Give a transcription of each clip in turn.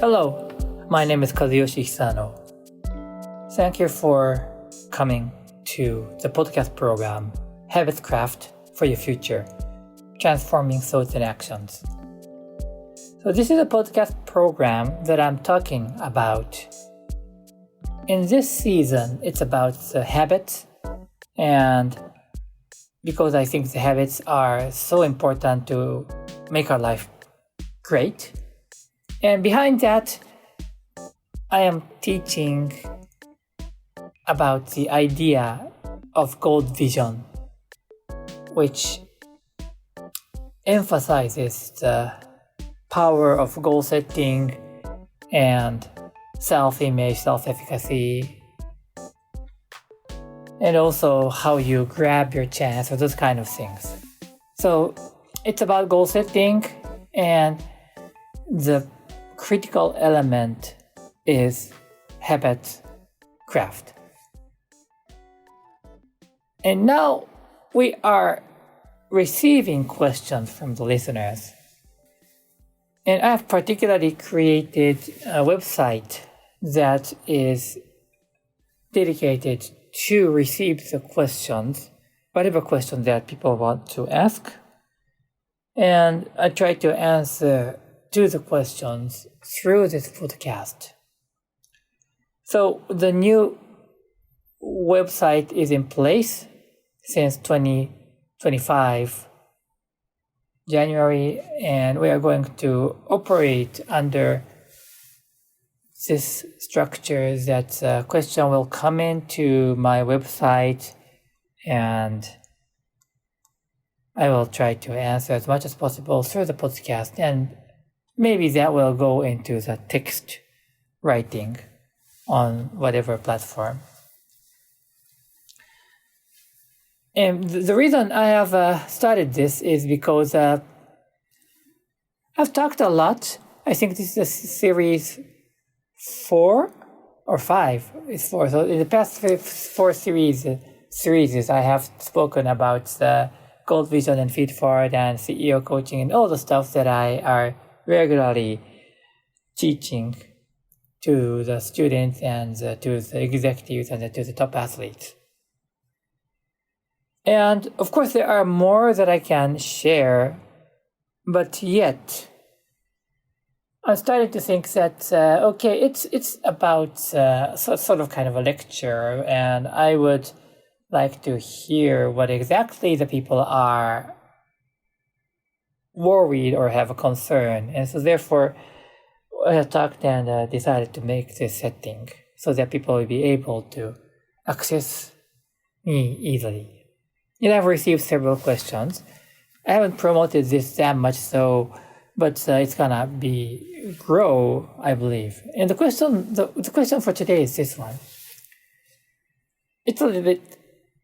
Hello, my name is Kazuyoshi Hisano. Thank you for coming to the podcast program Habits Craft for Your Future, Transforming Thoughts and Actions. So this is a podcast program that I'm talking about. In this season, it's about the habits, and because I think the habits are so important to make our life great. And behind that, I am teaching about the idea of goal vision, which emphasizes the power of goal setting and self-image, self-efficacy, and also how you grab your chance or those kind of things. So it's about goal setting, and the critical element is habit craft. And now we are receiving questions from the listeners. And I've particularly created a website that is dedicated to receive the questions, whatever questions that people want to ask. And I try to answer to the questions through this podcast. So the new website is in place since 2025 January, and we are going to operate under this structure that a question will come into my website, and I will try to answer as much as possible through the podcast, and maybe that will go into the text writing on whatever platform. And the reason I have started this is because I've talked a lot. I think this is series 4 or 5. It's 4. So in the past 4 series, I have spoken about the goal vision and feed forward and CEO coaching and all the stuff that I are regularly teaching to the students and to the executives and to the top athletes. And of course, there are more that I can share, but yet I'm starting to think that, it's about sort of kind of a lecture, and I would like to hear what exactly the people are worried or have a concern. And so therefore, I talked and decided to make this setting so that people will be able to access me easily. And I've received several questions. I haven't promoted this that much, but it's gonna grow, I believe. And the question for today is this one. It's a little bit,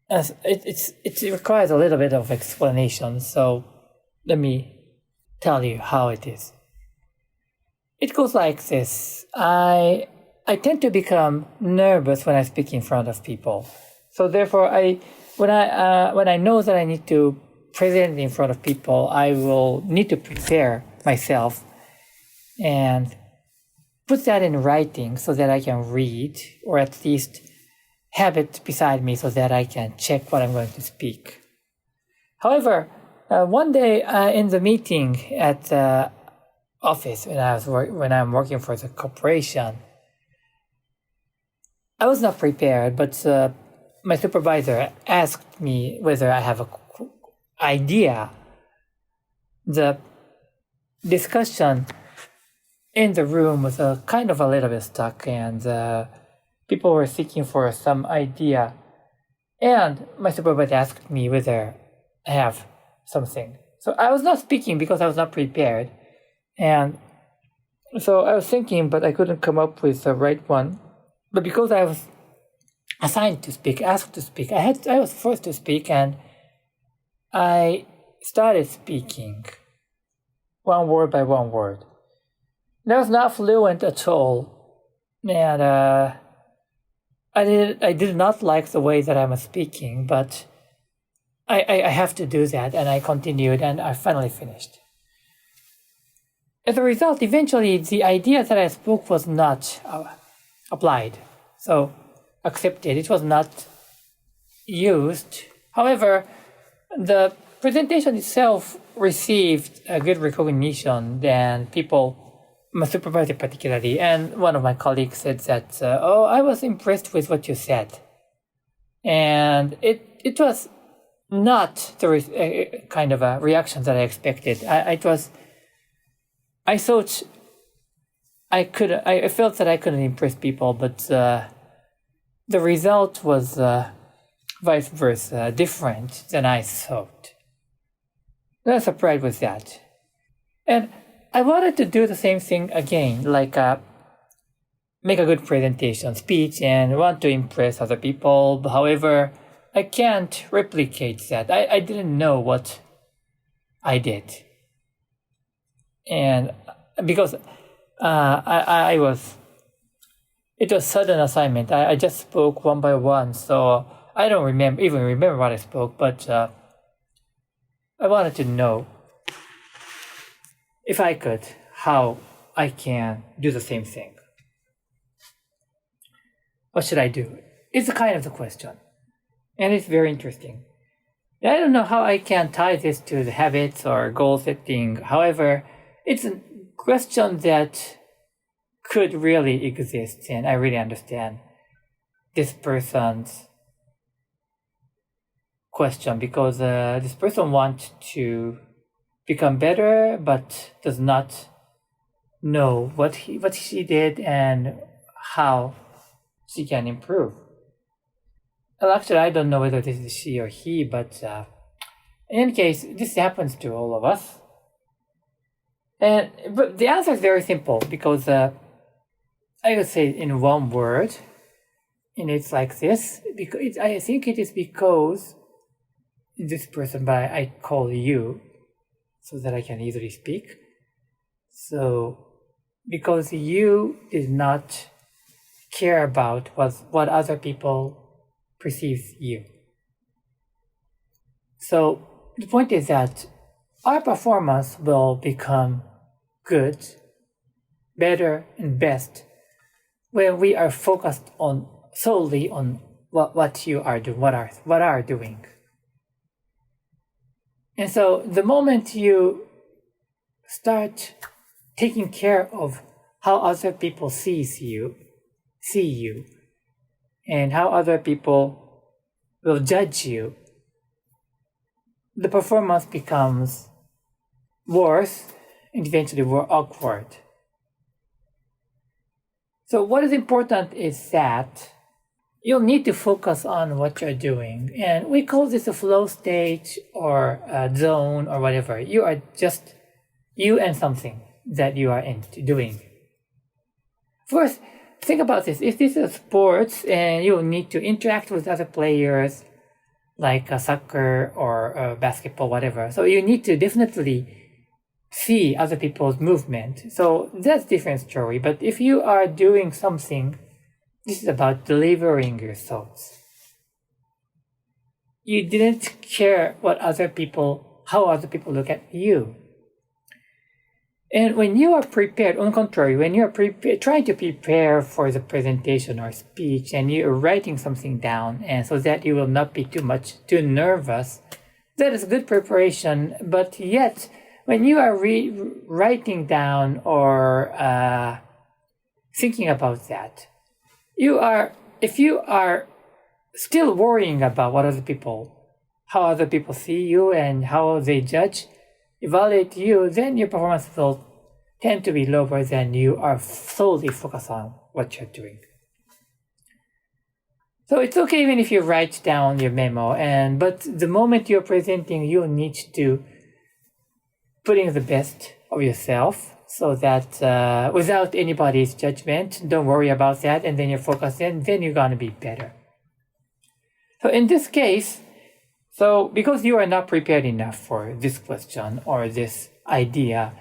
it requires a little bit of explanation. So let me tell you how it is. It goes like this. I tend to become nervous when I speak in front of people. So therefore, when I know that I need to present in front of people, I will need to prepare myself and put that in writing so that I can read, or at least have it beside me so that I can check what I'm going to speak. However, one day in the meeting at the office when I'm working for the corporation, I was not prepared, but my supervisor asked me whether I have an idea. The discussion in the room was kind of a little bit stuck, and people were seeking for some idea. And my supervisor asked me whether I have something. So I was not speaking because I was not prepared. And so I was thinking, but I couldn't come up with the right one. But because I was assigned to speak, asked to speak, I was forced to speak, and I started speaking one word by one word. And I was not fluent at all. And I did not like the way that I was speaking, but I have to do that, and I continued, and I finally finished. as a result, eventually the idea that I spoke was not applied. So accepted. It was not used. However, the presentation itself received a good recognition than people, my supervisor particularly, and one of my colleagues said that, I was impressed with what you said. And it was not the kind of a reaction that I expected. I felt that I couldn't impress people, but the result was vice versa, different than I thought. I was surprised with that. And I wanted to do the same thing again, like make a good presentation, speech, and want to impress other people. However, I can't replicate that. I didn't know what I did. And because it was sudden assignment. I just spoke one by one, so I don't even remember what I spoke, but I wanted to know if I could, how I can do the same thing. What should I do? It's kind of the question. And it's very interesting. I don't know how I can tie this to the habits or goal setting. However, it's a question that could really exist, and I really understand this person's question, because this person wants to become better but does not know what she did and how she can improve. Well, actually, I don't know whether this is she or he, but in any case, this happens to all of us. But the answer is very simple, because I would say in one word, and it's like this. Because I think it is because this person, but I call you so that I can easily speak. So because you did not care about what other people perceives you. So the point is that our performance will become good, better, and best when we are focused solely on what you are doing, what are doing. And so the moment you start taking care of how other people see you, and how other people will judge you, the performance becomes worse and eventually more awkward. So what is important is that you'll need to focus on what you're doing. And we call this a flow state or a zone or whatever. You are just you and something that you are doing. First, think about this. If this is sports and you need to interact with other players, like soccer or basketball, whatever. So you need to definitely see other people's movement. So that's a different story. But if you are doing something, this is about delivering your thoughts. You didn't care how other people look at you. And when you are prepared, on the contrary, when you are trying to prepare for the presentation or speech, and you are writing something down, and so that you will not be too nervous, that is good preparation. But yet, when you are writing down or thinking about that, if you are still worrying about how other people see you and how they evaluate you, then your performance will tend to be lower than you are solely focused on what you're doing. So it's okay even if you write down your memo, but the moment you're presenting, you need to put in the best of yourself, so that without anybody's judgment, don't worry about that, and then you're focused, and then you're going to be better. So in this case, because you are not prepared enough for this question or this idea,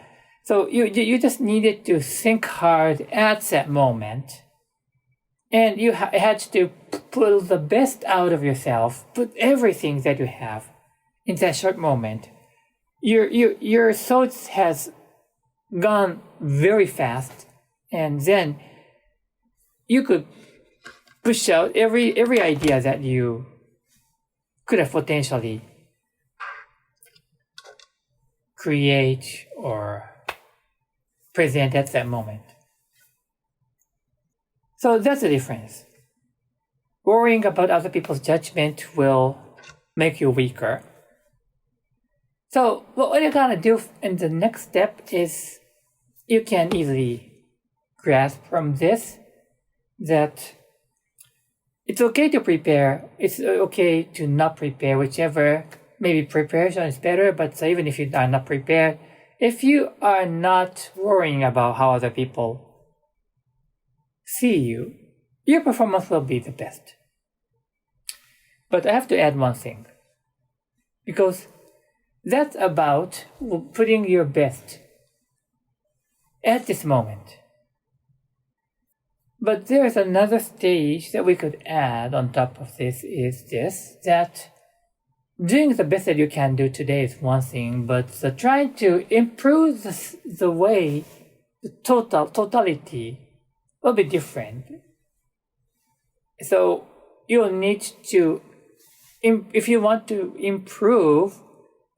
so you just needed to think hard at that moment, and you had to pull the best out of yourself, put everything that you have in that short moment. Your thoughts has gone very fast, and then you could push out every idea that you could have potentially create or present at that moment. So that's the difference. Worrying about other people's judgment will make you weaker. So what you're gonna do in the next step is you can easily grasp from this that it's okay to prepare. It's okay to not prepare, whichever. Maybe preparation is better, but even if you are not prepared, if you are not worrying about how other people see you, your performance will be the best. But I have to add one thing, because that's about putting your best at this moment. But there's another stage that we could add on top of this is this, that doing the best that you can do today is one thing, but trying to improve the way, the totality will be different. So you'll need to, if you want to improve,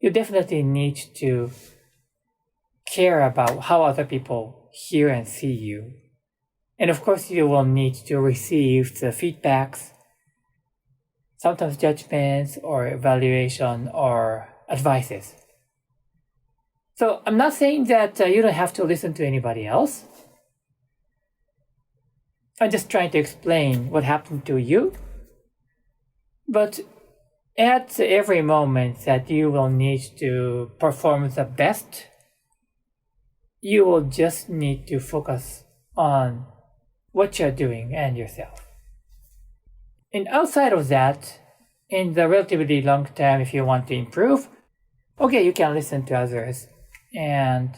you definitely need to care about how other people hear and see you. And of course, you will need to receive the feedbacks, sometimes judgments or evaluation or advices. So I'm not saying that you don't have to listen to anybody else. I'm just trying to explain what happened to you. But at every moment that you will need to perform the best, you will just need to focus on what you're doing and yourself. And outside of that, in the relatively long term, if you want to improve, okay, you can listen to others and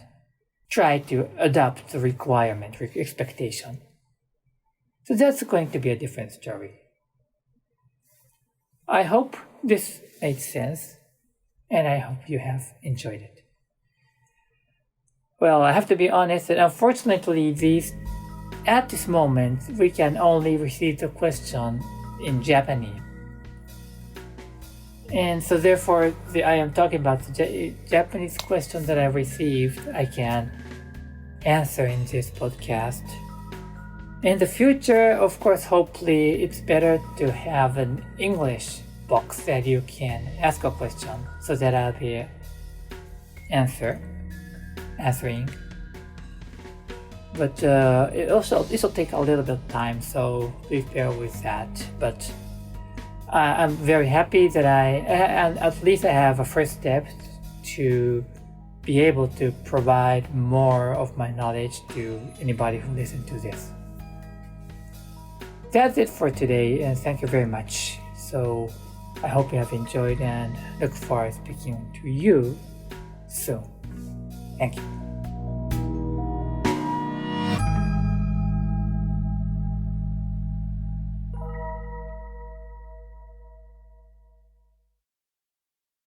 try to adapt the requirement, expectation. So that's going to be a different story. I hope this made sense, and I hope you have enjoyed it. Well, I have to be honest that unfortunately at this moment, we can only receive the question in Japanese. And so therefore, I am talking about the Japanese question that I received, I can answer in this podcast. In the future, of course, hopefully it's better to have an English box that you can ask a question so that I'll be answering. But this will take a little bit of time, so please bear with that. But I'm very happy that at least I have a first step to be able to provide more of my knowledge to anybody who listens to this. That's it for today, and thank you very much. So I hope you have enjoyed and look forward to speaking to you soon. Thank you.